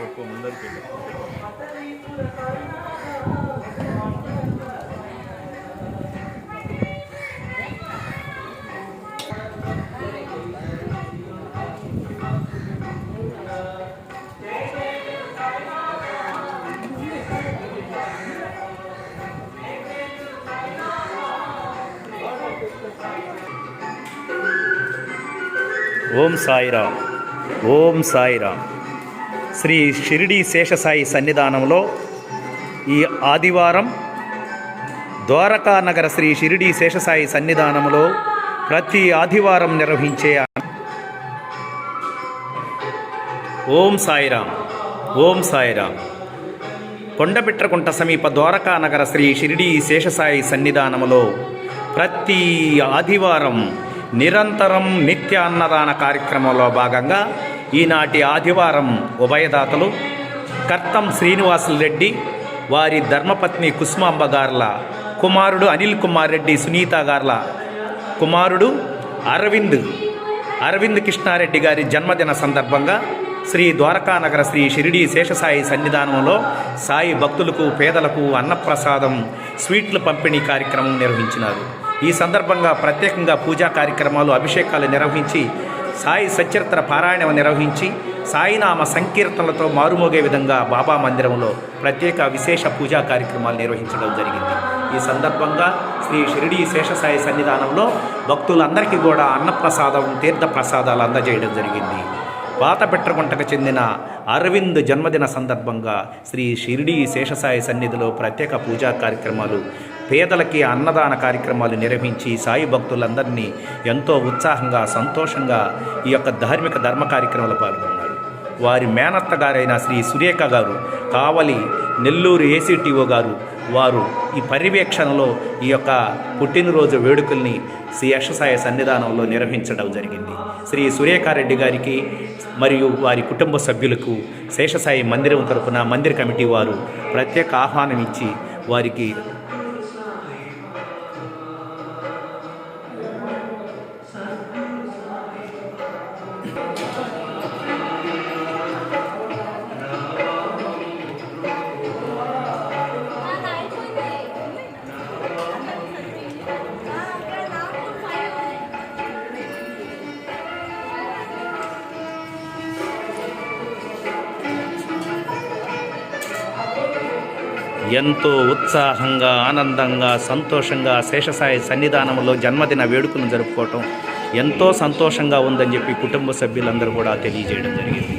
ఒక్కో ముందరికి ఓం సాయిరామ్. ఓం సాయిరామ్. శ్రీ షిరిడి శేషసాయి సన్నిధానంలో ఈ ఆదివారం ద్వారకా నగర శ్రీ షిరిడి శేషసాయి సన్నిధానంలో ప్రతి ఆదివారం నిర్వహించే ఓం సాయిరామ్. ఓం సాయిరామ్. కొండపిట్రకుంట సమీప ద్వారకా నగర శ్రీ షిరిడి శేషసాయి సన్నిధానంలో ప్రతి ఆదివారం నిరంతరం నిత్య అన్నదాన కార్యక్రమంలో భాగంగా ఈనాటి ఆదివారం ఉభయదాతలు కర్తం శ్రీనివాసులు రెడ్డి, వారి ధర్మపత్ని కుసుమాంబ గార్ల కుమారుడు అనిల్ కుమార్ రెడ్డి, సునీత గార్ల కుమారుడు అరవింద్ కృష్ణారెడ్డి గారి జన్మదిన సందర్భంగా శ్రీ ద్వారకానగర శ్రీ షిరిడి శేషసాయి సన్నిధానంలో సాయి భక్తులకు పేదలకు అన్నప్రసాదం స్వీట్లు పంపిణీ కార్యక్రమం నిర్వహించినారు. ఈ సందర్భంగా ప్రత్యేకంగా పూజా కార్యక్రమాలు, అభిషేకాలు నిర్వహించి సాయి సచరిత్ర పారాయణం నిర్వహించి సాయినామ సంకీర్తనలతో మారుమోగే విధంగా బాబా మందిరంలో ప్రత్యేక విశేష పూజా కార్యక్రమాలు నిర్వహించడం జరిగింది. ఈ సందర్భంగా శ్రీ షిరిడి శేషసాయి సన్నిధానంలో భక్తులందరికీ కూడా అన్నప్రసాదం, తీర్థ ప్రసాదాలు అందజేయడం జరిగింది. పాతపెట్రగుంటకు చెందిన అరవింద్ జన్మదిన సందర్భంగా శ్రీ షిరిడి శేషసాయి సన్నిధిలో ప్రత్యేక పూజా కార్యక్రమాలు, పేదలకి అన్నదాన కార్యక్రమాలు నిర్వహించి సాయి భక్తులందరినీ ఎంతో ఉత్సాహంగా, సంతోషంగా ఈ యొక్క ధార్మిక ధర్మ కార్యక్రమాలు పాల్గొన్నారు. వారి మేనత్త గారైన శ్రీ సురేఖ గారు, కావలి నెల్లూరు ఏసీటీఓ గారు, వారు ఈ పర్యవేక్షణలో ఈ యొక్క పుట్టినరోజు వేడుకల్ని శేషసాయి సన్నిధానంలో నిర్వహించడం జరిగింది. శ్రీ సురేఖారెడ్డి గారికి మరియు వారి కుటుంబ సభ్యులకు శేషసాయి మందిరం తరపున మందిర కమిటీ వారు ప్రత్యేక ఆహ్వానం ఇచ్చి వారికి ఎంతో ఉత్సాహంగా, ఆనందంగా, సంతోషంగా శేషసాయి సన్నిధానంలో జన్మదిన వేడుకలను జరుపుకోవటం ఎంతో సంతోషంగా ఉందని చెప్పి కుటుంబ సభ్యులందరూ కూడా తెలియజేయడం జరిగింది.